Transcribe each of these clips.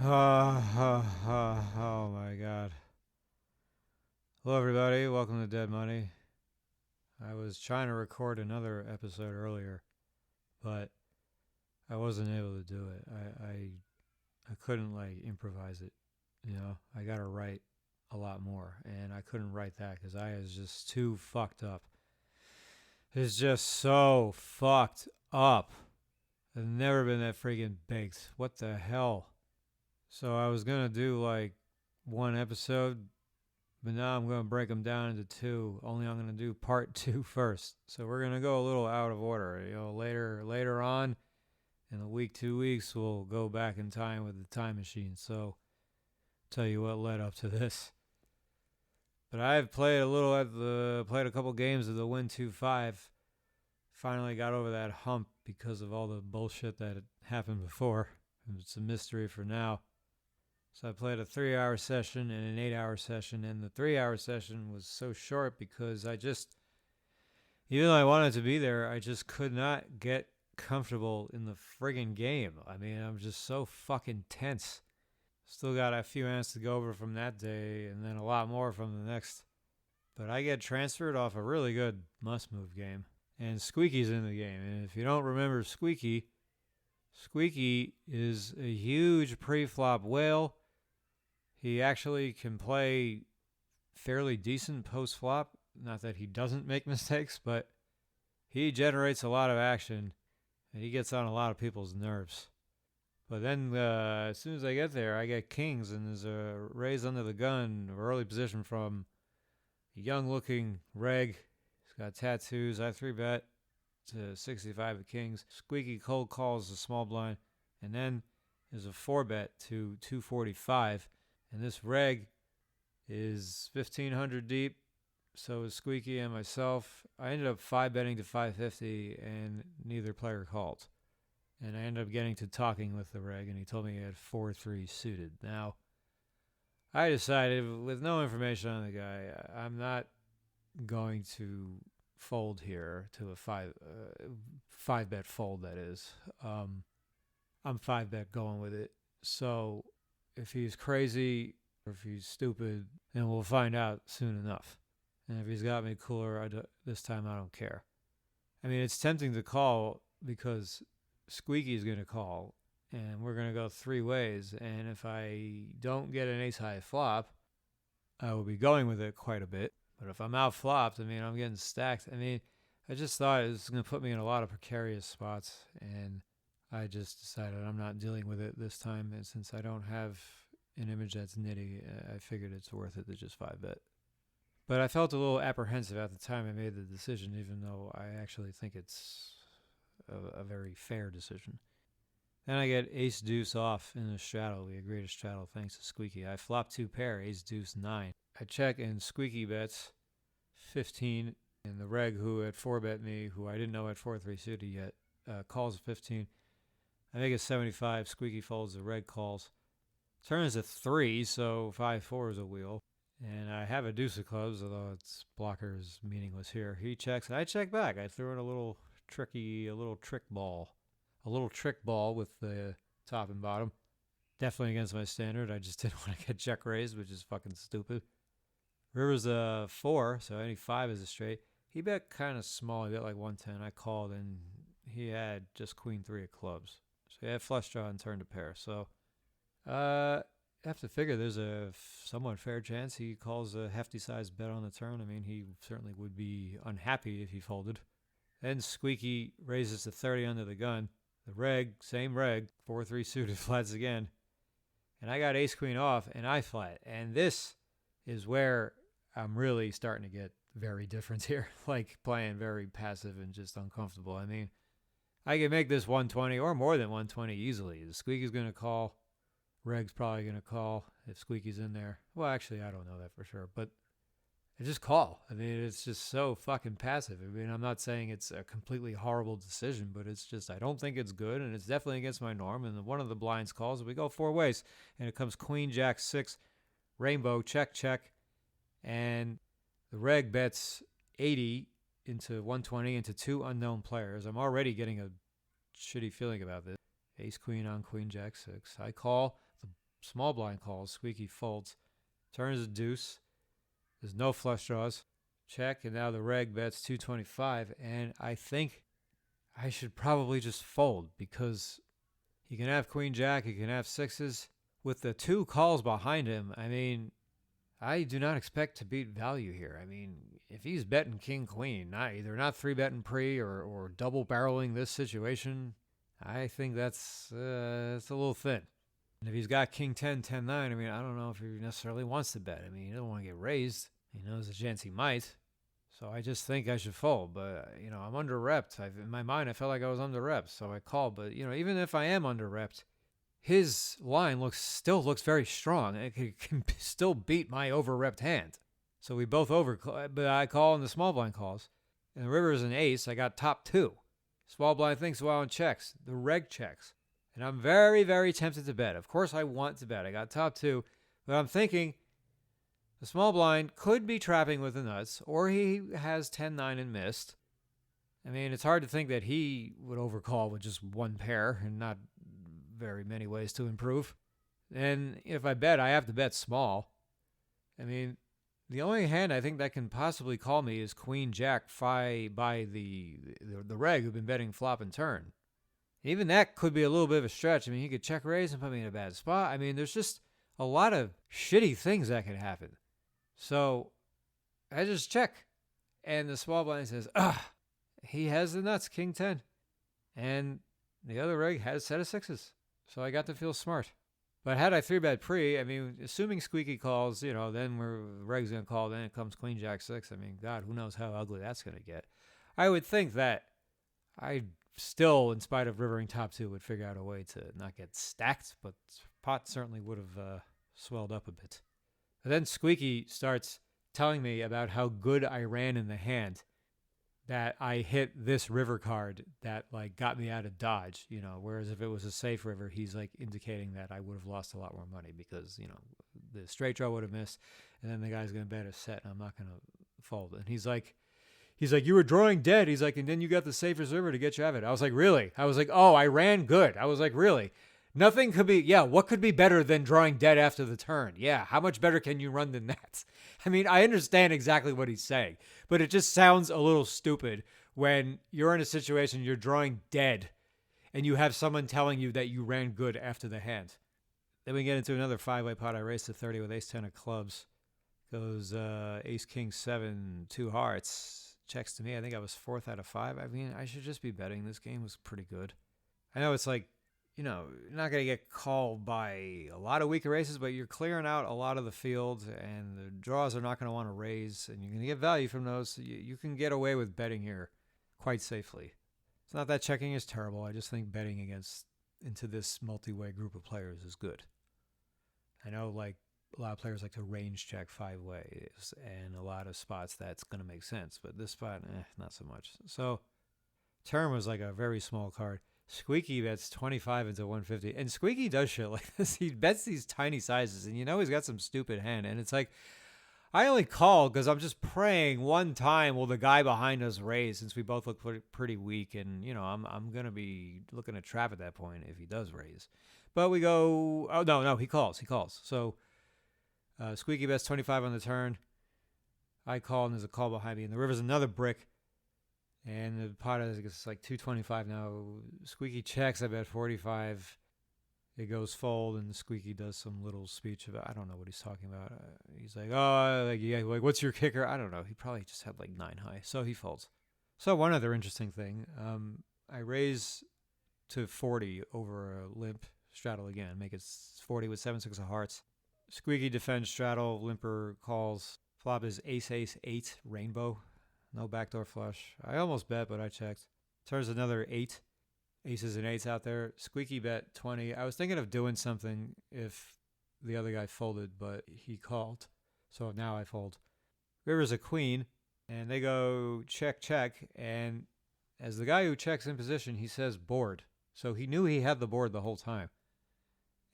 Oh my god. Hello, everybody. Welcome to Dead Money. I was trying to record another episode earlier, but I wasn't able to do it. I couldn't improvise it. I got to write a lot more, and I couldn't write that because I was just too fucked up. It's just so fucked up. I've never been that freaking baked. What the hell? So I was gonna do one episode, but now I'm going to break them down into two. Only I'm going to do part two first. So we're going to go a little out of order. Later on in the week, 2 weeks, we'll go back in time with the time machine. So tell you what led up to this. But I've played played a couple games of the Wynn 2.5. Finally got over that hump because of all the bullshit that had happened before. It's a mystery for now. So I played a 3-hour session and an 8-hour session, and the 3-hour session was so short because even though I wanted to be there, I just could not get comfortable in the friggin' game. I mean, I'm just so fucking tense. Still got a few ants to go over from that day, and then a lot more from the next. But I get transferred off a really good must-move game, and Squeaky's in the game. And if you don't remember Squeaky is a huge pre-flop whale. He actually can play fairly decent post-flop. Not that he doesn't make mistakes, but he generates a lot of action, and he gets on a lot of people's nerves. But then as soon as I get there, I get kings, and there's a raise under the gun, early position from a young-looking reg. He's got tattoos. I 3-bet to 65 of kings. Squeaky cold calls the small blind, and then there's a 4-bet to 245. And this reg is 1,500 deep. So is Squeaky and myself. I ended up 5-betting to 550, and neither player called. And I ended up getting to talking with the reg, and he told me he had 4-3 suited. Now, I decided, with no information on the guy, I'm not going to fold here to a 5-bet fold, that is. I'm 5-bet going with it. So if he's crazy or if he's stupid, then we'll find out soon enough. And if he's got me cooler, this time I don't care. I mean, it's tempting to call because Squeaky's going to call, and we're going to go 3 ways. And if I don't get an ace-high flop, I will be going with it quite a bit. But if I'm out flopped, I mean, I'm getting stacked. I mean, I just thought it was going to put me in a lot of precarious spots, and I just decided I'm not dealing with it this time. And since I don't have an image that's nitty, I figured it's worth it to just 5-bet. But I felt a little apprehensive at the time I made the decision, even though I actually think it's a very fair decision. Then I get ace-deuce off in the straddle. We agree to straddle thanks to Squeaky. I flop 2 pair, ace-deuce 9. I check, and Squeaky bets 15, and the reg who had 4-bet me, who I didn't know had 4-3 suited yet, calls 15. I make it 75. Squeaky folds. The reg calls. Turn is a 3, so 5-4 is a wheel. And I have a deuce of clubs, although its blocker is meaningless here. He checks, and I check back. I threw in a little trick ball. A little trick ball with the top and bottom. Definitely against my standard. I just didn't want to get check raised, which is fucking stupid. River's a 4, so any 5 is a straight. He bet kind of small. He bet like 110. I called, and he had just queen 3 of clubs. So he had flush draw and turn to pair. So I have to figure there's a somewhat fair chance he calls a hefty sized bet on the turn. I mean, he certainly would be unhappy if he folded. Then Squeaky raises to 30 under the gun. The reg, same reg, 4-3 suited, flats again. And I got ace-queen off, and I flat. And this is where I'm really starting to get very different here. Like playing very passive and just uncomfortable. I mean, I can make this 120 or more than 120 easily. The Squeaky's going to call. Reg's probably going to call if Squeaky's in there. Well, actually, I don't know that for sure. But I just call. I mean, it's just so fucking passive. I mean, I'm not saying it's a completely horrible decision, but it's just I don't think it's good, and it's definitely against my norm. And one of the blinds calls, and we go 4 ways. And it comes queen, jack, 6, rainbow, check, check. And the reg bets 80 into 120 into 2 unknown players. I'm already getting a shitty feeling about this. Ace queen on queen jack 6. I call. The small blind calls. Squeaky folds. Turns a deuce. There's no flush draws. Check, and now the reg bets 225, and I think I should probably just fold because he can have queen jack, he can have sixes. With the two calls behind him, I mean, I do not expect to beat value here. I mean, if he's betting king queen, not three betting pre or double barreling this situation, I think that's it's a little thin. And if he's got king 10, 10, 9, I mean, I don't know if he necessarily wants to bet. I mean, he doesn't want to get raised. He knows the chance he might. So I just think I should fold. But, I'm under-repped. In my mind, I felt like I was under-repped, so I called. But, even if I am under-repped, his line still looks very strong. It can still beat my over-repped hand. So we both but I call and the small blind calls. And the river is an ace. I got top two. Small blind thinks and checks. The reg checks. And I'm very, very tempted to bet. Of course I want to bet. I got top two. But I'm thinking the small blind could be trapping with the nuts, or he has 10-9 and missed. I mean, it's hard to think that he would overcall with just one pair and not very many ways to improve. And if I bet, I have to bet small. I mean, the only hand I think that can possibly call me is queen jack by the reg who've been betting flop and turn. Even that could be a little bit of a stretch. I mean, he could check raise and put me in a bad spot. I mean, there's just a lot of shitty things that could happen. So I just check. And the small blind says, he has the nuts, king 10. And the other reg has a set of sixes. So I got to feel smart. But had I 3-bet pre, I mean, assuming squeaky calls, then reg's going to call, then it comes queen jack 6. I mean, God, who knows how ugly that's going to get. I would think that I still, in spite of rivering top two, would figure out a way to not get stacked, but pot certainly would have swelled up a bit. But then Squeaky starts telling me about how good I ran in the hand, that I hit this river card that got me out of dodge, whereas if it was a safe river, he's indicating that I would have lost a lot more money because, the straight draw would have missed, and then the guy's going to bet a set, and I'm not going to fold. And he's like, you were drawing dead. He's like, and then you got the safest river to get you out of it. I was like, really? I was like, oh, I ran good. I was like, really? Nothing could be, what could be better than drawing dead after the turn? Yeah, how much better can you run than that? I mean, I understand exactly what he's saying, but it just sounds a little stupid when you're in a situation, you're drawing dead, and you have someone telling you that you ran good after the hand. Then we get into another 5-way pot. I race to 30 with ace-10 of clubs. Goes ace-king 7, 2 hearts. Checks to me. I think I was 4th out of 5. I mean, I should just be betting. This game was pretty good. I know it's you're not going to get called by a lot of weaker aces, but you're clearing out a lot of the field, and the draws are not going to want to raise, and you're going to get value from those. So you can get away with betting here quite safely. It's not that checking is terrible. I just think betting into this multi-way group of players is good. I know, a lot of players like to range check 5 ways, and a lot of spots that's going to make sense, but this spot, not so much. So turn was a very small card. Squeaky bets 25 into 150, and Squeaky does shit like this. He bets these tiny sizes, and he's got some stupid hand, and it's I only call because I'm just praying one time will the guy behind us raise, since we both look pretty weak, and I'm going to be looking at trap at that point if he does raise. But we go, oh no, he calls. So Squeaky bets 25 on the turn. I call, and there's a call behind me. And the river's another brick. And the pot is 225 now. Squeaky checks. I bet 45. It goes fold, and Squeaky does some little speech about, I don't know what he's talking about. He's what's your kicker? I don't know. He probably just had 9 high. So he folds. So one other interesting thing. I raise to 40 over a limp straddle again. Make it 40 with 7-6 of hearts. Squeaky defends straddle, limper calls. Flop is ace-8 rainbow. No backdoor flush. I almost bet, but I checked. Turns another 8. Aces and 8s out there. Squeaky bet 20. I was thinking of doing something if the other guy folded, but he called. So now I fold. River's a queen, and they go check, check. And as the guy who checks in position, he says board. So he knew he had the board the whole time.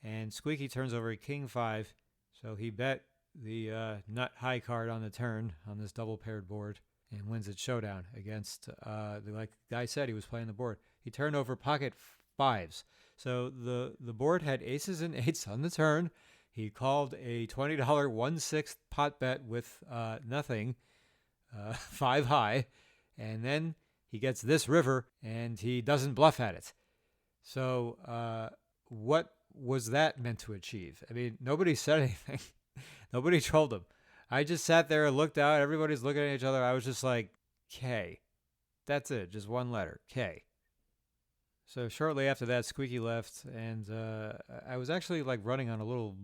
And Squeaky turns over a king 5. So he bet the nut high card on the turn on this double paired board and wins at showdown against, like the guy said, he was playing the board. He turned over pocket fives. So the board had aces and eights on the turn. He called a $20 1/6 pot bet with nothing, 5 high, and then he gets this river and he doesn't bluff at it. So what was that meant to achieve? I mean, nobody said anything. Nobody trolled him. I just sat there and looked out. Everybody's looking at each other. I was just like, K. That's it. Just one letter, K. So shortly after that, Squeaky left, and I was actually like running on a little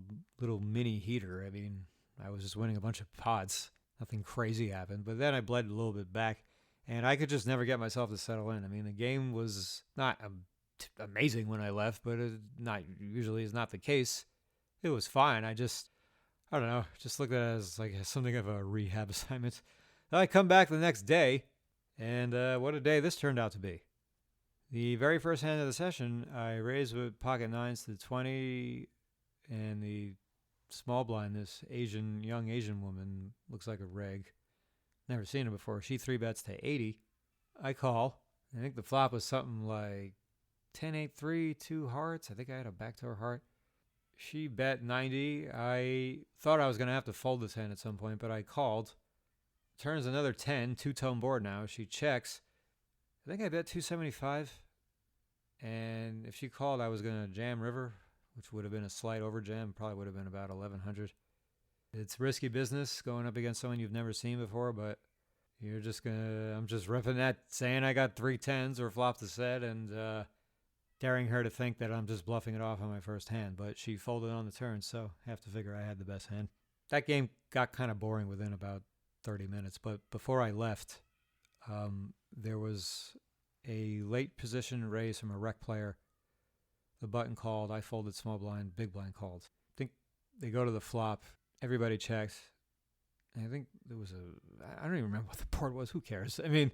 mini heater. I mean, I was just winning a bunch of pots. Nothing crazy happened, but then I bled a little bit back, and I could just never get myself to settle in. I mean, the game was not amazing when I left, but it not usually is not the case. It was fine. I don't know, just looked at it as like something of a rehab assignment. I come back the next day, and what a day this turned out to be. The very first hand of the session, I raised with pocket nines to 20, and the small blind, this young Asian woman, looks like a reg. Never seen her before. She 3-bets to 80. I call. I think the flop was something like 10-8-3, 2 hearts. I think I had a backdoor heart. She bet 90. I thought I was going to have to fold this hand at some point, but I called. Turns another 10, two-tone board now. She checks. I think I bet 275. And if she called, I was going to jam river, which would have been a slight over jam. Probably would have been about 1100. It's risky business going up against someone you've never seen before, but I'm just ripping that, saying I got 3 10s or flop the set, and daring her to think that I'm just bluffing it off on my first hand. But she folded on the turn, so I have to figure I had the best hand. That game got kind of boring within about 30 minutes, but before I left, there was a late position raise from a rec player. The button called. I folded small blind. Big blind called. I think they go to the flop. Everybody checks. I think there was I don't even remember what the board was. Who cares? I mean,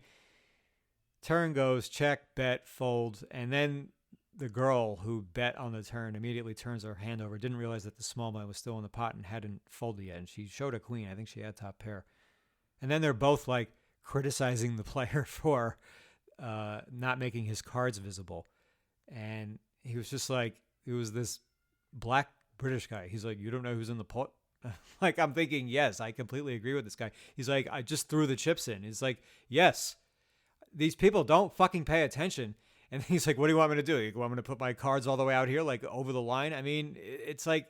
turn goes, check, bet, fold, and then the girl who bet on the turn immediately turns her hand over. Didn't realize that the small blind was still in the pot and hadn't folded yet. And she showed a queen. I think she had top pair. And then they're both like criticizing the player for not making his cards visible. And he was just like, it was this black British guy. He's like, you don't know who's in the pot? Like, I'm thinking, yes, I completely agree with this guy. He's like, I just threw the chips in. He's like, yes, these people don't fucking pay attention. And he's like, what do you want me to do? You want me to put my cards all the way out here, like over the line? I mean, it's like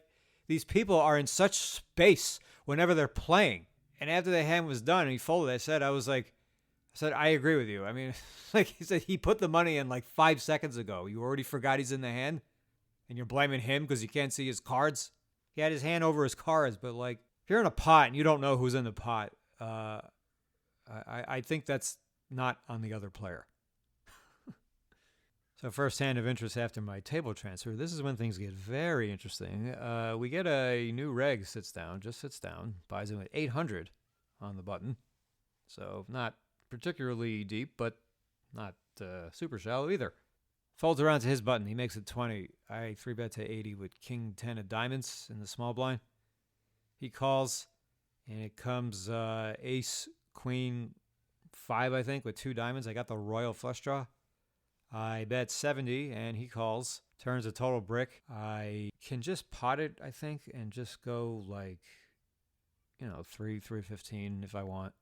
these people are in such space whenever they're playing. And after the hand was done and he folded, I said, I agree with you. I mean, like he said, he put the money in like 5 seconds ago. You already forgot he's in the hand? And you're blaming him because you can't see his cards? He had his hand over his cards, but like, if you're in a pot and you don't know who's in the pot, I think that's not on the other player. So first hand of interest after my table transfer. This is when things get very interesting. We get a new reg sits down, buys him at 800 on the button. So not particularly deep, but not super shallow either. Folds around to his button. He makes it 20. I 3-bet to 80 with king 10 of diamonds in the small blind. He calls, and it comes ace, queen, 5, I think, with 2 diamonds. I got the royal flush draw. I bet 70, and he calls. Turns a total brick. I can just pot it, I think, and just go like, 315 if I want.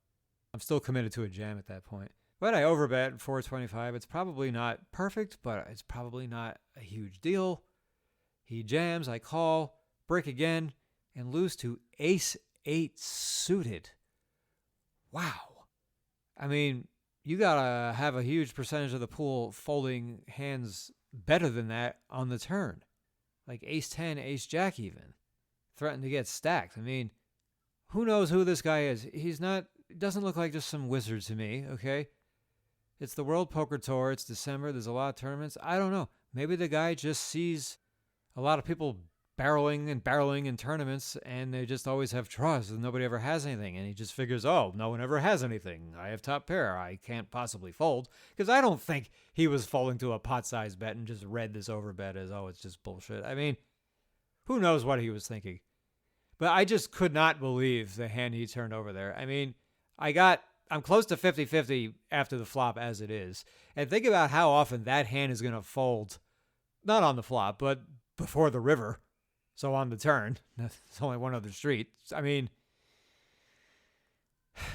I'm still committed to a jam at that point. But I overbet 425. It's probably not perfect, but it's probably not a huge deal. He jams, I call, brick again, and lose to ace 8 suited. Wow. I mean, you gotta have a huge percentage of the pool folding hands better than that on the turn. Like ace 10, ace jack even. Threatened to get stacked. I mean, who knows who this guy is? Doesn't look like just some wizard to me, okay? It's the World Poker Tour. It's December. There's a lot of tournaments. I don't know. Maybe the guy just sees a lot of people barreling in tournaments, and they just always have draws, and nobody ever has anything. And he just figures, oh, no one ever has anything. I have top pair. I can't possibly fold. Because I don't think he was folding to a pot-sized bet and just read this overbet as, oh, it's just bullshit. I mean, who knows what he was thinking. But I just could not believe the hand he turned over there. I mean, I'm close to 50-50 after the flop as it is. And think about how often that hand is going to fold Not on the flop, but before the river. So on the turn. It's only one other street. I mean,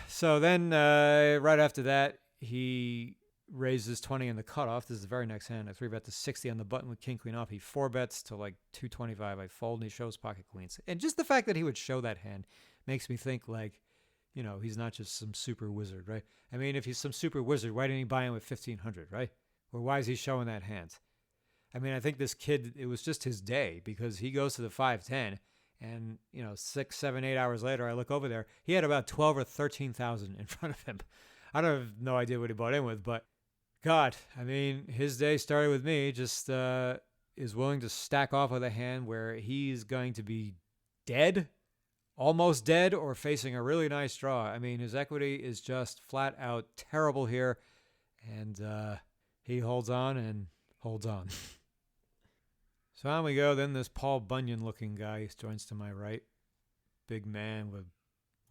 so then right after that, he raises 20 in the cutoff. This is the very next hand. I 3-bet to 60 on the button with king queen off. He 4-bets to like 225. I fold and he shows pocket queens. And just the fact that he would show that hand makes me think like, he's not just some super wizard, right? I mean, if he's some super wizard, why didn't he buy him with 1500, right? Or why is he showing that hand? I mean, I think this kid, it was just his day because he goes to the 5-10 and, 6, 7, 8 hours later, I look over there. He had about 12 or 13,000 in front of him. I don't have no idea what he bought in with, but God, I mean, his day started with me. Just is willing to stack off with a hand where he's going to be dead, almost dead, or facing a really nice draw. I mean, his equity is just flat out terrible here, and he holds on and holds on. So on we go. Then this Paul Bunyan-looking guy joins to my right. Big man with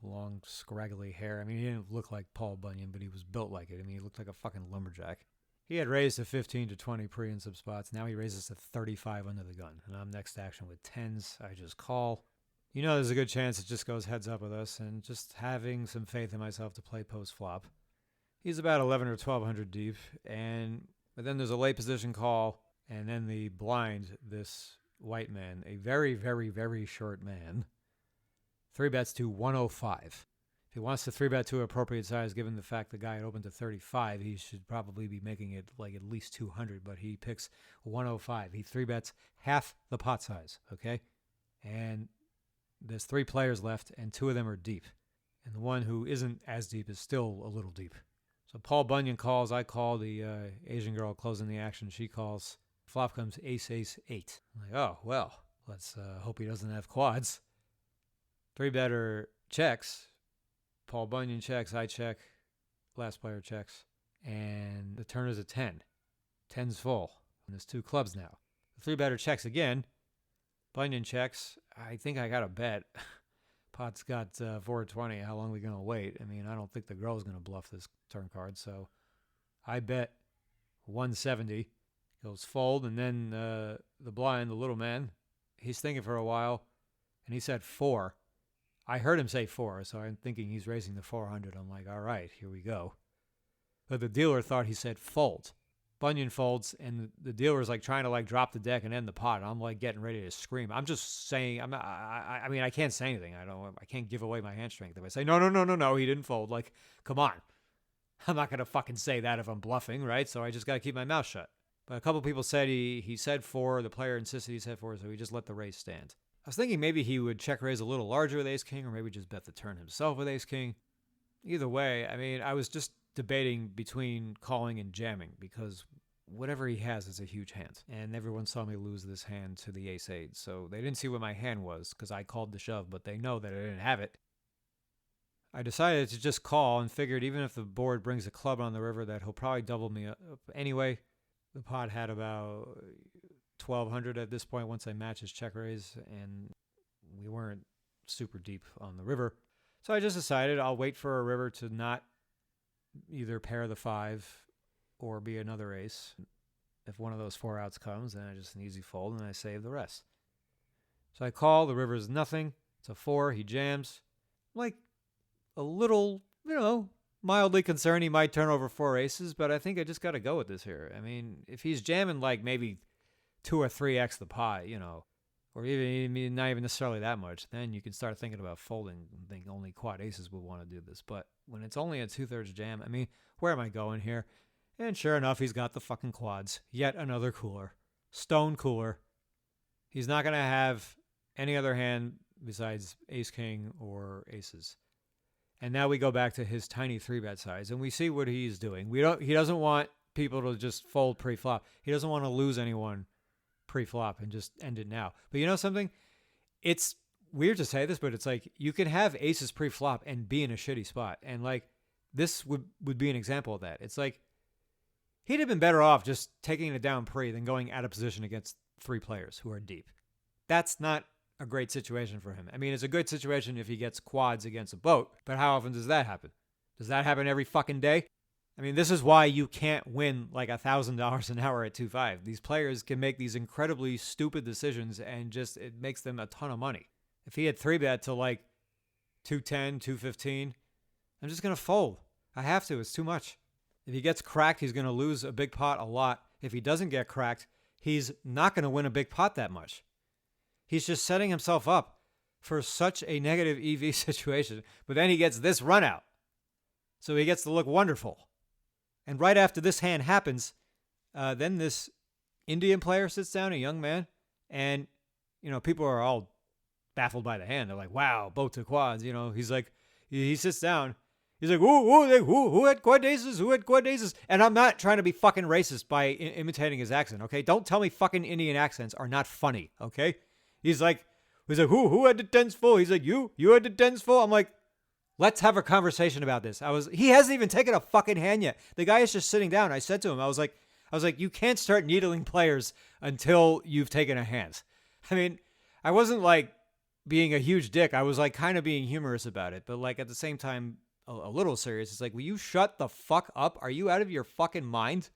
long, scraggly hair. I mean, he didn't look like Paul Bunyan, but he was built like it. I mean, he looked like a fucking lumberjack. He had raised to 15 to 20 pre in some spots. Now he raises to 35 under the gun. And I'm next to action with 10s. I just call. There's a good chance it just goes heads up with us, and just having some faith in myself to play post flop. He's about 11 or 1200 deep, but then there's a late position call, and then the blind, this white man, a very, very, very short man, 3-bets to 105. If he wants to 3-bet to appropriate size, given the fact the guy had opened to 35, he should probably be making it like at least 200, but he picks 105. He 3-bets half the pot size, okay? And there's 3 players left, and 2 of them are deep. And the one who isn't as deep is still a little deep. So Paul Bunyan calls. I call. The Asian girl closing the action. She calls. Flop comes ace, ace, 8. I'm like, oh, well, let's hope he doesn't have quads. 3-better checks. Paul Bunyan checks. I check. Last player checks. And the turn is a 10. 10's full. And there's 2 clubs now. The 3-better checks again. Bunyan checks. I think I got a bet. Pot's got 420. How long are we going to wait? I mean, I don't think the girl's going to bluff this turn card. So I bet 170. Goes fold. And then the blind, the little man, he's thinking for a while. And he said 4. I heard him say 4. So I'm thinking he's raising the 400. I'm like, all right, here we go. But the dealer thought he said fold. Bunyan folds, and the dealer's like trying to like drop the deck and end the pot. And I'm like getting ready to scream. I'm just saying, I mean, I can't say anything. I can't give away my hand strength if I say no, he didn't fold. Like, come on, I'm not gonna fucking say that if I'm bluffing, right? So I just gotta keep my mouth shut. But a couple people said he said 4. The player insisted he said 4, so he just let the raise stand. I was thinking maybe he would check raise a little larger with ace king, or maybe just bet the turn himself with ace king. Either way, I mean, I was just debating between calling and jamming because whatever he has is a huge hand. And everyone saw me lose this hand to the ace-8. So they didn't see what my hand was because I called the shove, but they know that I didn't have it. I decided to just call and figured even if the board brings a club on the river that he'll probably double me up anyway. The pot had about 1,200 at this point once I matched his check raise, and we weren't super deep on the river. So I just decided I'll wait for a river to not either pair the 5 or be another ace. If one of those 4 outs comes, then I just an easy fold and I save the rest. So I call, the river is nothing. It's a 4, he jams. I'm like a little, mildly concerned he might turn over 4 aces, but I think I just got to go with this here. I mean, if he's jamming like maybe 2 or 3x the pot, or even not even necessarily that much, then you can start thinking about folding and think only quad aces would want to do this. But when it's only a 2/3 jam, I mean, where am I going here? And sure enough, he's got the fucking quads. Yet another cooler. Stone cooler. He's not going to have any other hand besides ace-king or aces. And now we go back to his tiny 3-bet size, and we see what he's doing. He doesn't want people to just fold pre-flop. He doesn't want to lose anyone pre-flop and just end it now. But you know something? It's weird to say this, but it's like you can have aces pre-flop and be in a shitty spot. And like this would be an example of that. It's like he'd have been better off just taking it down pre than going out of position against 3 players who are deep. That's not a great situation for him. I mean, it's a good situation if he gets quads against a boat, but how often does that happen? Does that happen every fucking day? I mean, this is why you can't win like $1,000 an hour at 2-5. These players can make these incredibly stupid decisions and just it makes them a ton of money. If he had 3-bet to like 210, 215, I'm just going to fold. I have to. It's too much. If he gets cracked, he's going to lose a big pot a lot. If he doesn't get cracked, he's not going to win a big pot that much. He's just setting himself up for such a negative EV situation. But then he gets this run out. So he gets to look wonderful. And right after this hand happens, then this Indian player sits down, a young man, and, people are all baffled by the hand. They're like, wow, both to quads. He's like, he sits down. He's like, who had quad aces? Who had quad aces? And I'm not trying to be fucking racist by imitating his accent, okay? Don't tell me fucking Indian accents are not funny, okay? He's like, who had the tens full? He's like, you had the tens full? I'm like, let's have a conversation about this. He hasn't even taken a fucking hand yet. The guy is just sitting down. I said to him, I was like, you can't start needling players until you've taken a hand. I mean, I wasn't like being a huge dick. I was like kind of being humorous about it, but like at the same time, a little serious. It's like, will you shut the fuck up? Are you out of your fucking mind?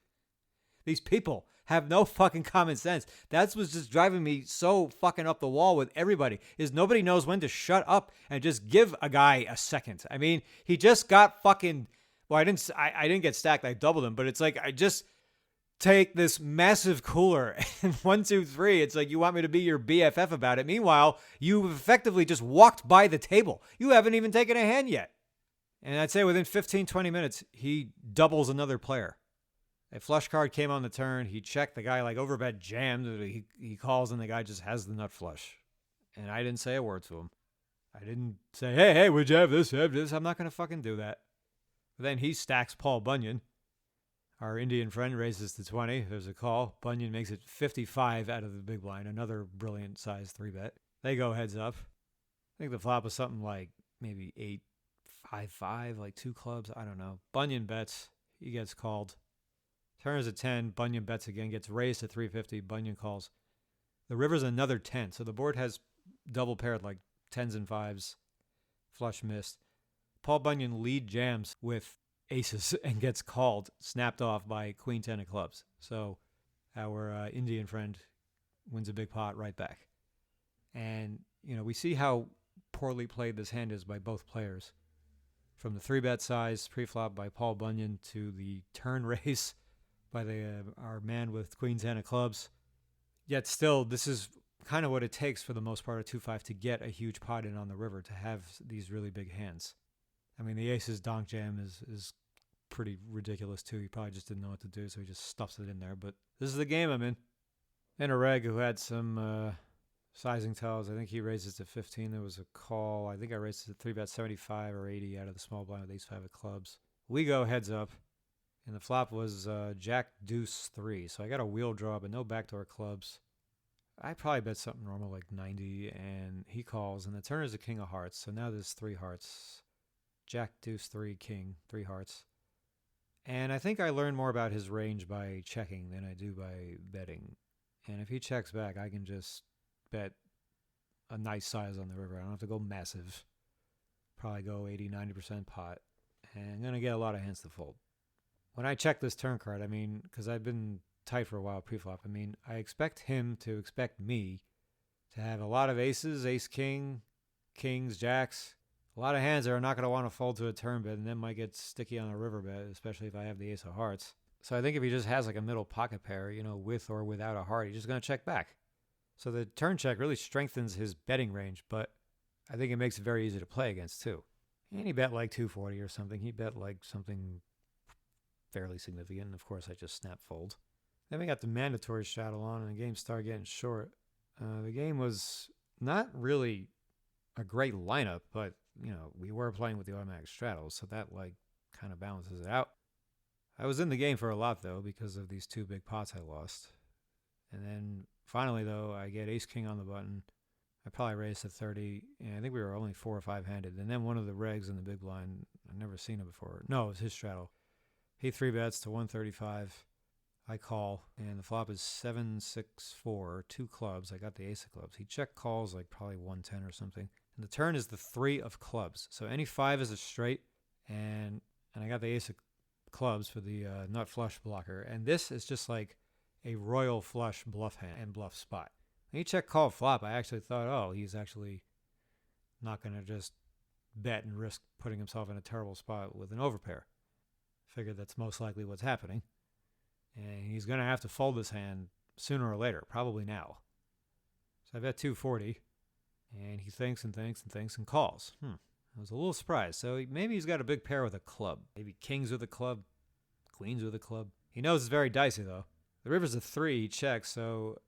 These people have no fucking common sense. That's what's just driving me so fucking up the wall with everybody, is nobody knows when to shut up and just give a guy a second. I mean, he just got fucking, well, I didn't get stacked. I doubled him, but it's like, I just take this massive cooler and 1, 2, 3. It's like, you want me to be your BFF about it. Meanwhile, you've effectively just walked by the table. You haven't even taken a hand yet. And I'd say within 15, 20 minutes, he doubles another player. A flush card came on the turn. He checked. The guy like overbet jammed. He calls and the guy just has the nut flush. And I didn't say a word to him. I didn't say, hey, would you have this, have this? I'm not going to fucking do that. But then he stacks Paul Bunyan. Our Indian friend raises to 20. There's a call. Bunyan makes it 55 out of the big blind. Another brilliant size 3-bet. They go heads up. I think the flop was something like maybe 8-5-5, like 2 clubs. I don't know. Bunyan bets. He gets called. Turns at 10. Bunyan bets again. Gets raised to 350. Bunyan calls. The river's another 10. So the board has double paired like 10s and 5s. Flush missed. Paul Bunyan lead jams with aces and gets called, snapped off by queen 10 of clubs. So our Indian friend wins a big pot right back. And, we see how poorly played this hand is by both players. From the 3-bet size pre-flop by Paul Bunyan to the turn raise by our man with queen 10 of clubs. Yet still, this is kind of what it takes for the most part of 2-5 to get a huge pot in on the river, to have these really big hands. I mean, the aces donk jam is pretty ridiculous too. He probably just didn't know what to do, so he just stuffs it in there. But this is the game I'm in. And a reg who had some sizing tells. I think he raises to 15. There was a call. I think I raised to 3-bet 75 or 80 out of the small blind with ace-5 of clubs. We go heads up. And the flop was Jack Deuce 3. So I got a wheel draw, but no backdoor clubs. I probably bet something normal like 90, and he calls. And the turn is a king of hearts. So now there's 3 hearts. Jack Deuce 3, king, 3 hearts. And I think I learned more about his range by checking than I do by betting. And if he checks back, I can just bet a nice size on the river. I don't have to go massive. Probably go 80, 90% pot. And I'm going to get a lot of hands to fold. When I check this turn card, I mean, because I've been tight for a while pre-flop, I mean, I expect him to expect me to have a lot of aces, ace-king, kings, jacks, a lot of hands that are not going to want to fold to a turn bet and then might get sticky on a river bet, especially if I have the ace of hearts. So I think if he just has like a middle pocket pair, with or without a heart, he's just going to check back. So the turn check really strengthens his betting range, but I think it makes it very easy to play against too. And he bet like 240 or something. He bet like something fairly significant. And of course, I just snap fold. Then we got the mandatory straddle on, and the game started getting short. The game was not really a great lineup, but we were playing with the automatic straddles, so that like kind of balances it out. I was in the game for a lot though because of these 2 big pots I lost. And then finally though, I get ace king on the button. I probably raised to 30, and I think we were only 4 or 5 handed. And then one of the regs in the big blind, I've never seen it before. No, it was his straddle. He 3-bets to 135. I call, and the flop is 7-6-4, 2 clubs. I got the ace of clubs. He check calls like probably 110 or something. And the turn is the 3 of clubs. So any 5 is a straight, and I got the ace of clubs for the nut flush blocker, and this is just like a royal flush bluff hand and bluff spot. When he checked call flop, I actually thought, oh, he's actually not going to just bet and risk putting himself in a terrible spot with an overpair. Figured that's most likely what's happening. And he's going to have to fold this hand sooner or later, probably now. So I bet 240, and he thinks and thinks and thinks and calls. I was a little surprised. So maybe he's got a big pair with a club. Maybe kings with a club, queens with a club. He knows it's very dicey, though. The river's a 3, he checks, so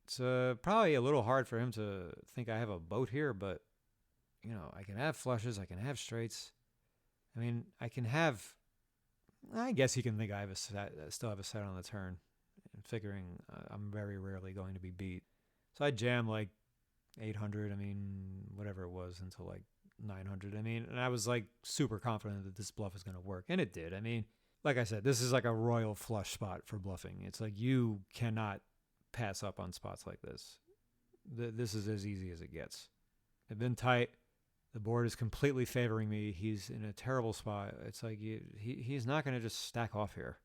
it's probably a little hard for him to think I have a boat here, but, you know, I can have flushes, I can have straights. I mean, I guess he can think I have still have a set on the turn, figuring I'm very rarely going to be beat. So I jam like 800, whatever it was, until like 900. And I was like super confident that this bluff is going to work, and it did. Like I said, this is like a royal flush spot for bluffing. It's like you cannot pass up on spots like this. This is as easy as it gets. They've been tight. The board is completely favoring me. He's in a terrible spot. It's like he's not going to just stack off here.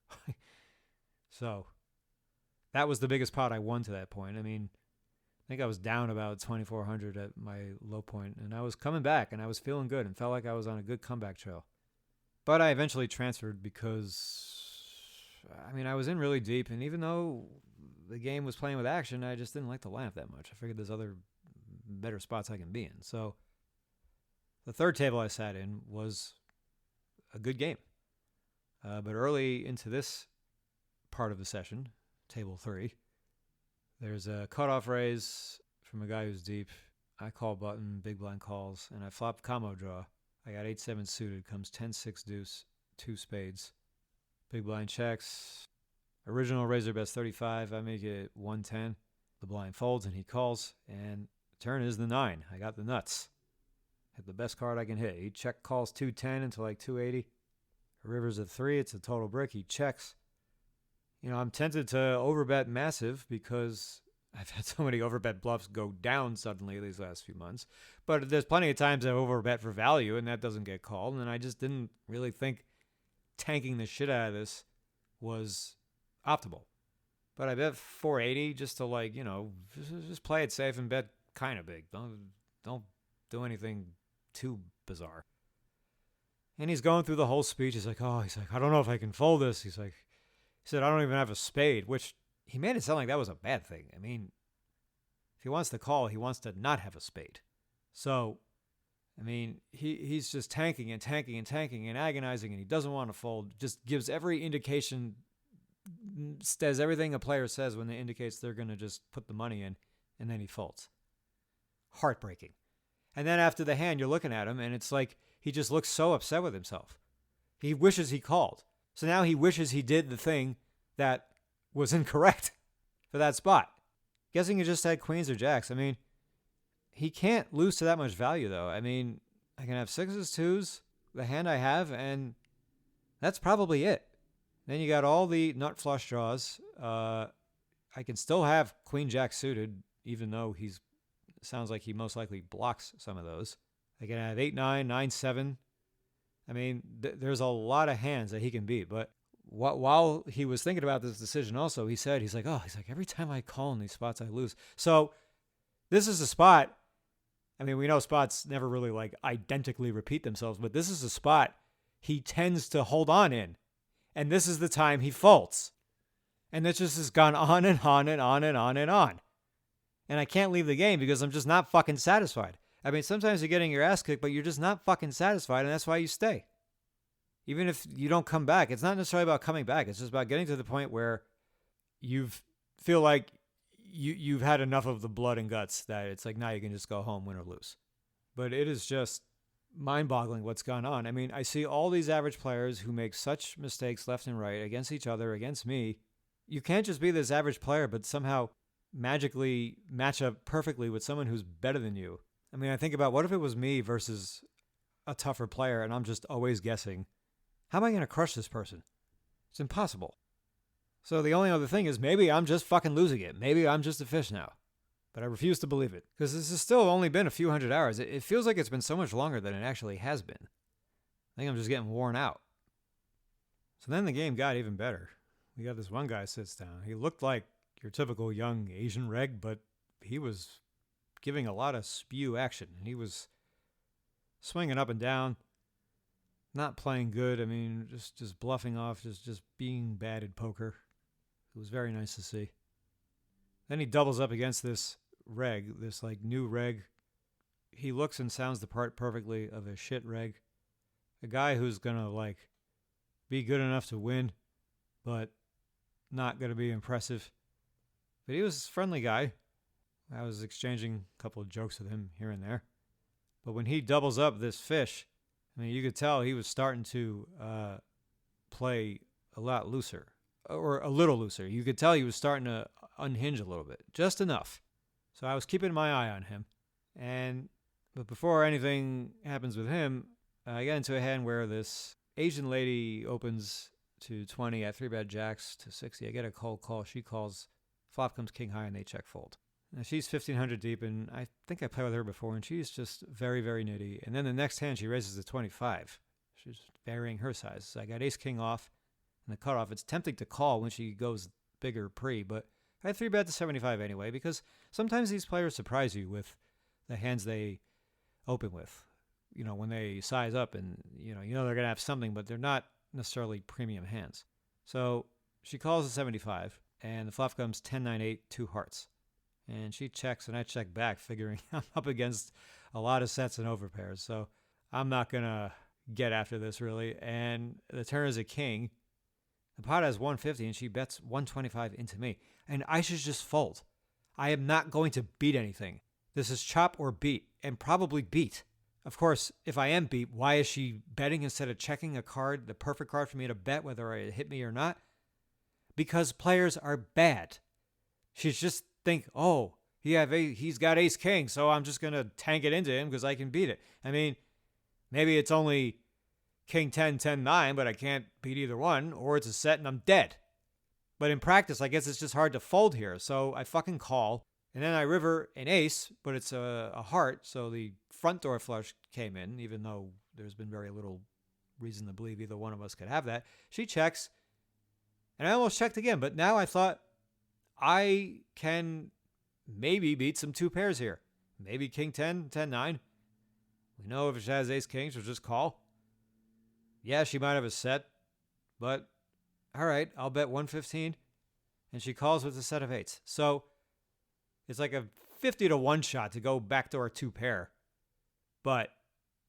So that was the biggest pot I won to that point. I think I was down about 2,400 at my low point, and I was coming back, and I was feeling good and felt like I was on a good comeback trail. But I eventually transferred because, I was in really deep, and even though the game was playing with action, I just didn't like to laugh that much. I figured there's other better spots I can be in. So the third table I sat in was a good game. But early into this part of the session, table 3, there's a cutoff raise from a guy who's deep. I call button, big blind calls, and I flop combo draw. I got 8-7 suited, comes 10-6 deuce, 2 spades. Big blind checks. Original razor bets 35. I make it 110. The blind folds and he calls, and turn is the 9. I got the nuts. Hit the best card I can hit. He check calls 210 into like 280. River's a 3. It's a total brick. He checks. I'm tempted to overbet massive because I've had so many overbet bluffs go down suddenly these last few months. But there's plenty of times I've overbet for value, and that doesn't get called. And I just didn't really think tanking the shit out of this was optimal. But I bet 480 just to just play it safe and bet kind of big. Don't do anything too bizarre. And he's going through the whole speech. He's like, I don't know if I can fold this. He said, I don't even have a spade, which he made it sound like that was a bad thing. If he wants to call, he wants to not have a spade. So, he's just tanking and tanking and tanking and agonizing, and he doesn't want to fold. Just gives every indication, says everything a player says when it indicates they're going to just put the money in, and then he folds. Heartbreaking. And then after the hand, you're looking at him, and it's like he just looks so upset with himself. He wishes he called. So now he wishes he did the thing that was incorrect for that spot. Guessing he just had queens or jacks. He can't lose to that much value, though. I can have 6s, 2s, the hand I have, and that's probably it. Then you got all the nut flush draws. I can still have queen jack suited, even though sounds like he most likely blocks some of those. I can have 8-9, 9-7. There's a lot of hands that he can beat. But while he was thinking about this decision also, he's like, every time I call in these spots, I lose. So this is a spot. We know spots never really identically repeat themselves, but this is a spot he tends to hold on in. And this is the time he folds. And this just has gone on and on and on and on and on. And I can't leave the game because I'm just not fucking satisfied. Sometimes you're getting your ass kicked, but you're just not fucking satisfied, and that's why you stay. Even if you don't come back, it's not necessarily about coming back. It's just about getting to the point where you feel like you've had enough of the blood and guts that it's like now you can just go home, win or lose. But it is just mind-boggling what's gone on. I see all these average players who make such mistakes left and right against each other, against me. You can't just be this average player, but somehow magically match up perfectly with someone who's better than you. I think about what if it was me versus a tougher player and I'm just always guessing. How am I going to crush this person? It's impossible. So the only other thing is maybe I'm just fucking losing it. Maybe I'm just a fish now. But I refuse to believe it. Because this has still only been a few hundred hours. It feels like it's been so much longer than it actually has been. I think I'm just getting worn out. So then the game got even better. We got this one guy sits down. He looked like your typical young Asian reg, but he was giving a lot of spew action. And he was swinging up and down, not playing good. I mean, just bluffing off, just being bad at poker. It was very nice to see. Then he doubles up against this reg, this like new reg. He looks and sounds the part perfectly of a shit reg. A guy who's going to like be good enough to win, but not going to be impressive. But he was a friendly guy. I was exchanging a couple of jokes with him here and there. But when he doubles up this fish, I mean, you could tell he was starting to play a lot looser, or a little looser. You could tell he was starting to unhinge a little bit, just enough. So I was keeping my eye on him. But before anything happens with him, I got into a hand where this Asian lady opens to 20 at 3-bet jacks to 60. I get a cold call. She calls. Flop comes king high, and they check fold. Now she's 1,500 deep, and I think I played with her before, and she's just very, very nitty. And then the next hand, she raises to 25. She's varying her size. So I got ace-king off, and the cutoff. It's tempting to call when she goes bigger pre, but I had 3-bet to 75 anyway, because sometimes these players surprise you with the hands they open with. You know, when they size up and, you know they're going to have something, but they're not necessarily premium hands. So she calls a 75, and the flop comes 10-9-8, 2 hearts. And she checks, and I check back, figuring I'm up against a lot of sets and overpairs. So I'm not going to get after this, really. And the turn is a king. The pot has 150, and she bets 125 into me. And I should just fold. I am not going to beat anything. This is chop or beat, and probably beat. Of course, if I am beat, why is she betting instead of checking a card, the perfect card for me to bet whether it hit me or not? Because players are bad. She's just think, oh, he's got ace-king, so I'm just going to tank it into him because I can beat it. I mean, maybe it's only king 10, 10, 9, but I can't beat either one, or it's a set and I'm dead. But in practice, I guess it's just hard to fold here, so I fucking call. And then I river an ace, but it's a heart, so the front door flush came in, even though there's been very little reason to believe either one of us could have that. She checks, and I almost checked again, but now I thought I can maybe beat some 2 pairs here. Maybe king 10, 10, 9. We know if she has ace-king, she'll just call. Yeah, she might have a set, but all right, I'll bet 115, and she calls with a set of 8s. So it's like a 50-1 shot to go backdoor 2 pair. But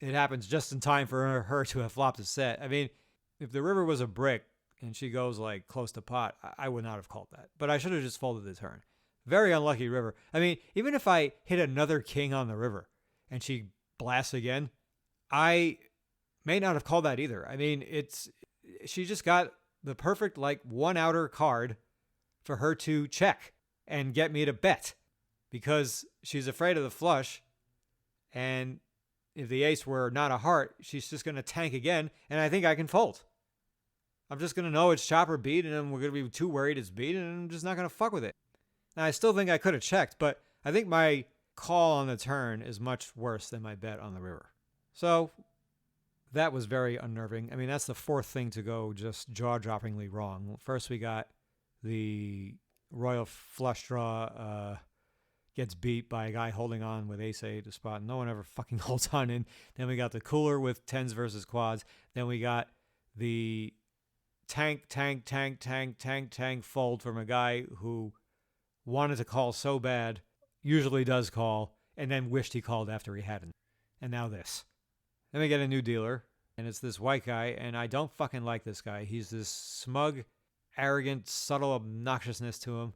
it happens just in time for her to have flopped a set. I mean, if the river was a brick and she goes like close to pot, I would not have called that. But I should have just folded the turn. Very unlucky river. I mean, even if I hit another king on the river and she blasts again, I may not have called that either. I mean, she just got the perfect like one outer card for her to check and get me to bet, because she's afraid of the flush, and if the ace were not a heart, she's just going to tank again, and I think I can fold. I'm just going to know it's chop or beat, and then we're going to be too worried it's beat, and I'm just not going to fuck with it. Now, I still think I could have checked, but I think my call on the turn is much worse than my bet on the river. So that was very unnerving. I mean, that's the 4th thing to go just jaw-droppingly wrong. First, we got the royal flush draw gets beat by a guy holding on with ace-8 to spot. No one ever fucking holds on in. Then we got the cooler with 10s versus quads. Then we got the tank fold from a guy who wanted to call so bad, usually does call, and then wished he called after he hadn't. And now this. Then we get a new dealer, and it's this white guy, and I don't fucking like this guy. He's this smug, arrogant, subtle obnoxiousness to him.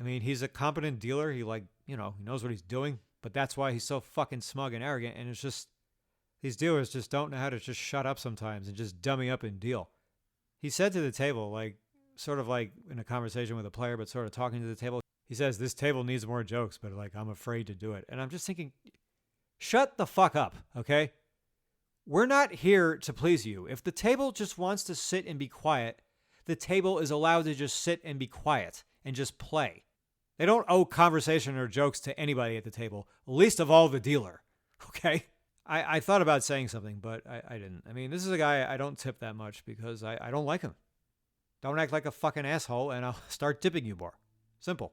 I mean, he's a competent dealer. He he knows what he's doing, but that's why he's so fucking smug and arrogant. And it's just, these dealers just don't know how to just shut up sometimes and just dummy up and deal. He said to the table, sort of like in a conversation with a player, but sort of talking to the table, he says, this table needs more jokes, but I'm afraid to do it. And I'm just thinking, shut the fuck up, okay? We're not here to please you. If the table just wants to sit and be quiet, the table is allowed to just sit and be quiet and just play. They don't owe conversation or jokes to anybody at the table, least of all the dealer, okay? I thought about saying something, but I didn't. I mean, this is a guy I don't tip that much because I don't like him. Don't act like a fucking asshole, and I'll start tipping you more. Simple.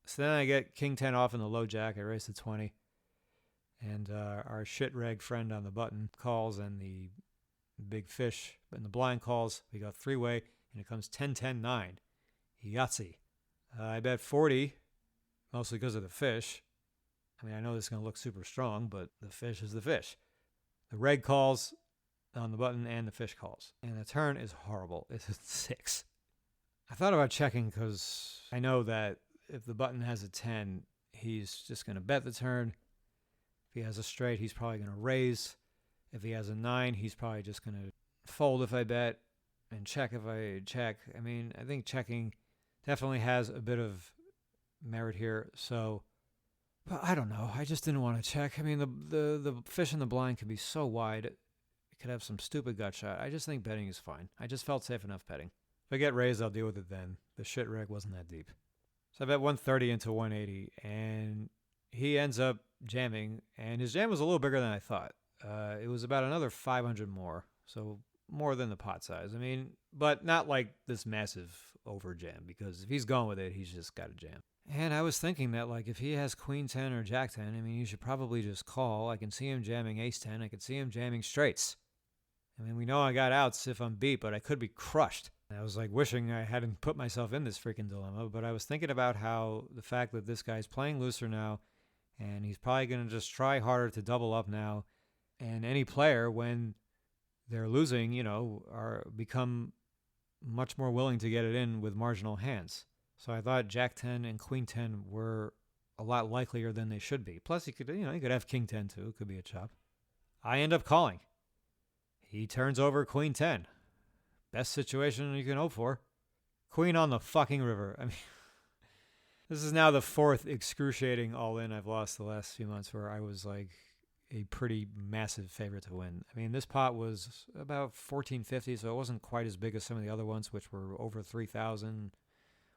So then I get king 10 off in the low jack. I raise to 20. And our shit reg friend on the button calls, and the big fish in the blind calls. We got three-way, and it comes 10-10-9. Yahtzee. I bet 40, mostly because of the fish. I mean, I know this is going to look super strong, but the fish is the fish. The reg calls on the button, and the fish calls. And the turn is horrible. It's a 6. I thought about checking because I know that if the button has a 10, he's just going to bet the turn. If he has a straight, he's probably going to raise. If he has a 9, he's probably just going to fold if I bet and check if I check. I mean, I think checking definitely has a bit of merit here. So, but I don't know. I just didn't want to check. I mean, the fish in the blind could be so wide. It could have some stupid gut shot. I just think betting is fine. I just felt safe enough betting. If I get raised, I'll deal with it then. The shit reg wasn't that deep. So I bet 130 into 180, and he ends up jamming, and his jam was a little bigger than I thought. It was about another 500 more, so more than the pot size. I mean, but not like this massive over jam, because if he's going with it, he's just got to jam. And I was thinking that, like, if he has queen 10 or jack 10, I mean, you should probably just call. I can see him jamming ace 10. I could see him jamming straights. I mean, we know I got outs if I'm beat, but I could be crushed. And I was like wishing I hadn't put myself in this freaking dilemma, but I was thinking about how the fact that this guy's playing looser now, and he's probably going to just try harder to double up now. And any player, when they're losing, you know, become much more willing to get it in with marginal hands. So I thought jack 10 and queen 10 were a lot likelier than they should be. Plus, he could have king 10 too. It could be a chop. I end up calling. He turns over queen 10. Best situation you can hope for. Queen on the fucking river. I mean, this is now the fourth excruciating all-in I've lost the last few months, where I was like a pretty massive favorite to win. I mean, this pot was about 1450, so it wasn't quite as big as some of the other ones, which were over 3,000.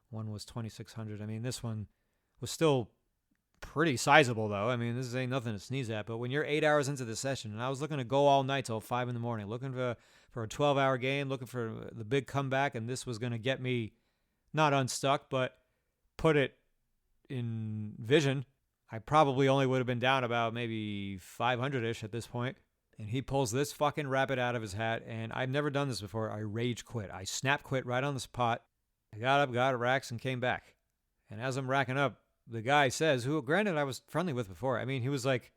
One was 2,600. I mean, this one was still pretty sizable, though. I mean, this ain't nothing to sneeze at. But when you're 8 hours into the session, and I was looking to go all night till 5 in the morning, looking for a 12-hour game, looking for the big comeback, and this was going to get me not unstuck, but put it in vision, I probably only would have been down about maybe 500-ish at this point. And he pulls this fucking rabbit out of his hat, and I've never done this before. I rage quit. I snap quit right on the spot. I got up, got racks, and came back. And as I'm racking up, the guy says, who granted I was friendly with before. I mean, he's like,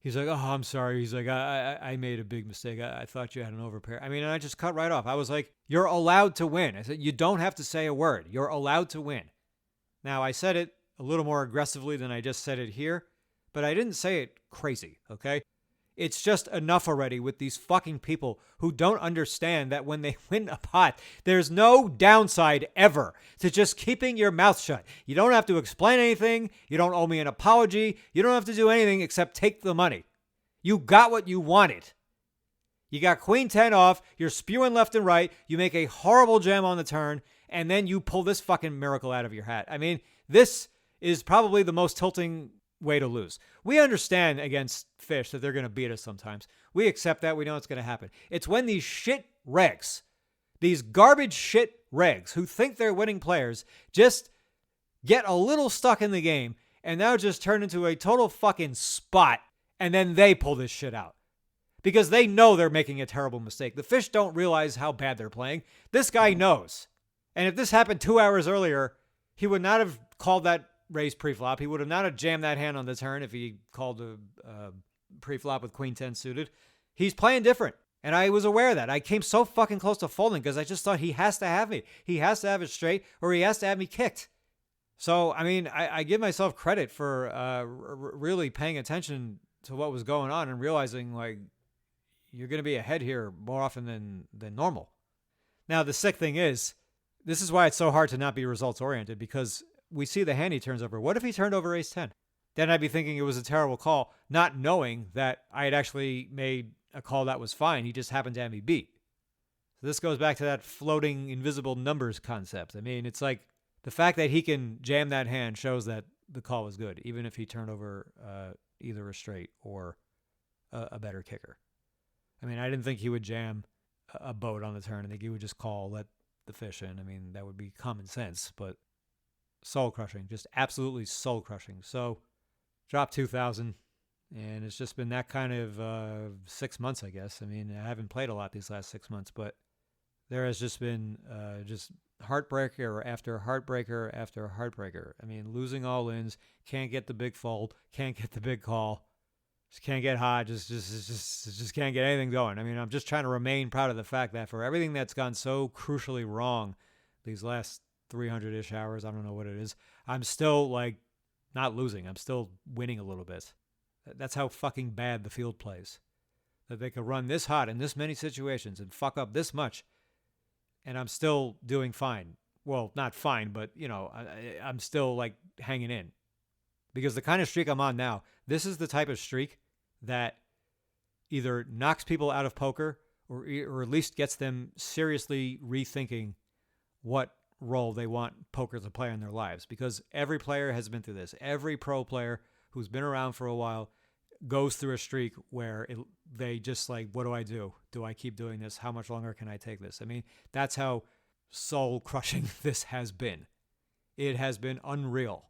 oh, I'm sorry. He's like, I made a big mistake. I thought you had an overpair. I mean, and I just cut right off. I was like, you're allowed to win. I said, you don't have to say a word. You're allowed to win. Now, I said it a little more aggressively than I just said it here, but I didn't say it crazy, okay? It's just enough already with these fucking people who don't understand that when they win a pot, there's no downside ever to just keeping your mouth shut. You don't have to explain anything. You don't owe me an apology. You don't have to do anything except take the money. You got what you wanted. You got queen 10 off. You're spewing left and right. You make a horrible jam on the turn, and then you pull this fucking miracle out of your hat. I mean, this is probably the most tilting way to lose. We understand against fish that they're going to beat us sometimes. We accept that. We know it's going to happen. It's when these shit regs, these garbage shit regs who think they're winning players, just get a little stuck in the game and now just turn into a total fucking spot, and then they pull this shit out. Because they know they're making a terrible mistake. The fish don't realize how bad they're playing. This guy knows. And if this happened 2 hours earlier, he would not have called that raise pre-flop. He would have not have jammed that hand on the turn if he called a pre-flop with queen 10 suited. He's playing different. And I was aware of that. I came so fucking close to folding because I just thought he has to have me. He has to have it straight, or he has to have me kicked. So, I mean, I give myself credit for really paying attention to what was going on and realizing, like, you're going to be ahead here more often than normal. Now, the sick thing is, this is why it's so hard to not be results-oriented, because we see the hand he turns over. What if he turned over ace 10? Then I'd be thinking it was a terrible call, not knowing that I had actually made a call that was fine. He just happened to have me beat. So this goes back to that floating invisible numbers concept. I mean, it's like the fact that he can jam that hand shows that the call was good, even if he turned over either a straight or a better kicker. I mean, I didn't think he would jam a boat on the turn. I think he would just call, let the fish in. I mean, that would be common sense, but soul crushing, just absolutely soul crushing. So dropped 2,000, and it's just been that kind of 6 months, I guess. I mean, I haven't played a lot these last 6 months, but there has just been just heartbreaker after heartbreaker after heartbreaker. I mean, losing all ins, can't get the big fold, can't get the big call, just can't get hot, just can't get anything going. I mean, I'm just trying to remain proud of the fact that for everything that's gone so crucially wrong these last 300-ish hours, I don't know what it is, I'm still like not losing. I'm still winning a little bit. That's how fucking bad the field plays. That they could run this hot in this many situations and fuck up this much, and I'm still doing fine. Well, not fine, but, you know, I'm still, like, hanging in. Because the kind of streak I'm on now, this is the type of streak that either knocks people out of poker or at least gets them seriously rethinking what role they want poker to play in their lives. Because every player has been through this. Every pro player who's been around for a while goes through a streak where they just like, what do I do? Do I keep doing this? How much longer can I take this? I mean, that's how soul-crushing this has been. It has been unreal.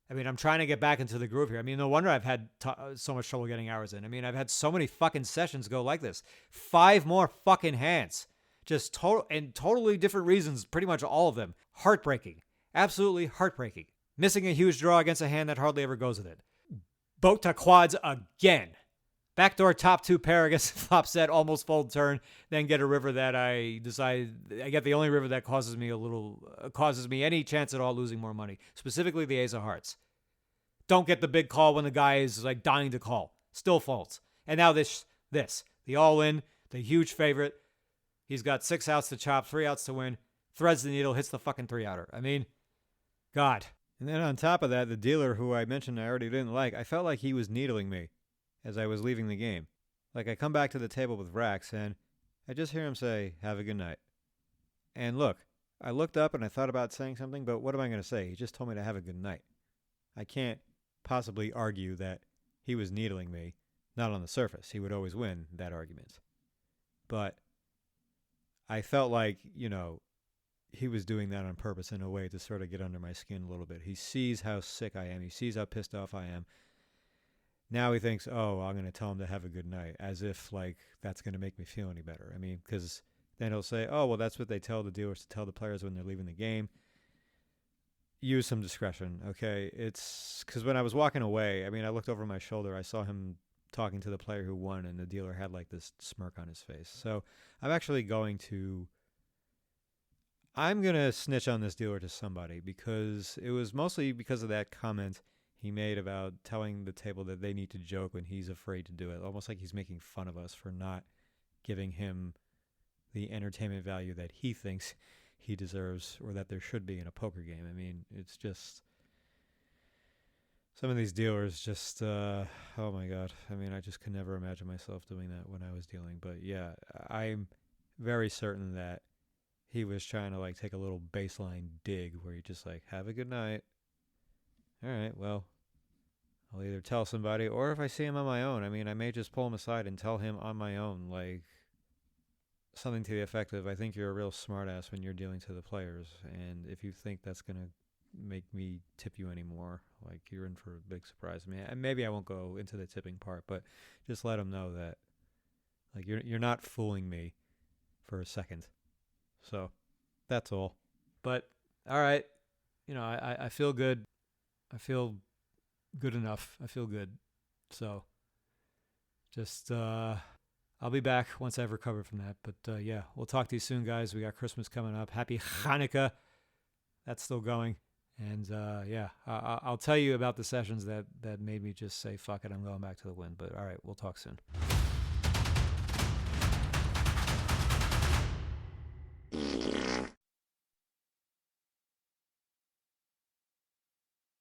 I mean, I'm trying to get back into the groove here. I mean, no wonder I've had so much trouble getting hours in. I mean, I've had so many fucking sessions go like this. 5 more fucking hands. Just totally different reasons, pretty much all of them. Heartbreaking. Absolutely heartbreaking. Missing a huge draw against a hand that hardly ever goes with it. Boat to quads again. Backdoor top 2 pair against flop set, almost fold turn, then get a river that I get the only river that causes me any chance at all losing more money, specifically the ace of hearts. Don't get the big call when the guy is like dying to call. Still folds. And now this, the all-in, the huge favorite. He's got 6 outs to chop, 3 outs to win, threads the needle, hits the fucking 3-outer. I mean, God. And then on top of that, the dealer who I mentioned I already didn't like, I felt like he was needling me as I was leaving the game. Like, I come back to the table with Rax, and I just hear him say, have a good night. And look, I looked up and I thought about saying something, but what am I going to say? He just told me to have a good night. I can't possibly argue that he was needling me. Not on the surface. He would always win that argument. But I felt like, you know, he was doing that on purpose in a way to sort of get under my skin a little bit. He sees how sick I am. He sees how pissed off I am. Now he thinks, oh, I'm going to tell him to have a good night, as if, like, that's going to make me feel any better. I mean, because then he'll say, oh, well, that's what they tell the dealers to tell the players when they're leaving the game. Use some discretion, okay? It's because when I was walking away, I mean, I looked over my shoulder. I saw him talking to the player who won, and the dealer had, like, this smirk on his face. So I'm actually going to snitch on this dealer to somebody, because it was mostly because of that comment he made about telling the table that they need to joke when he's afraid to do it. Almost like he's making fun of us for not giving him the entertainment value that he thinks he deserves or that there should be in a poker game. I mean, it's just... some of these dealers just... oh my God. I mean, I just could never imagine myself doing that when I was dealing. But yeah, I'm very certain that he was trying to like take a little baseline dig where you just like, have a good night. All right, well, I'll either tell somebody, or if I see him on my own, I mean, I may just pull him aside and tell him on my own, like, something to the effect of, I think you're a real smartass when you're dealing to the players, and if you think that's going to make me tip you anymore, like, you're in for a big surprise. I mean, maybe I won't go into the tipping part, but just let him know that, like, you're not fooling me for a second. So, that's all. But, all right, you know, I feel good. I feel good enough. I feel good. So, just, I'll be back once I've recovered from that. But, yeah, we'll talk to you soon, guys. We got Christmas coming up. Happy Hanukkah. That's still going. And, yeah, I'll tell you about the sessions that made me just say, fuck it, I'm going back to the Wynn. But, all right, we'll talk soon.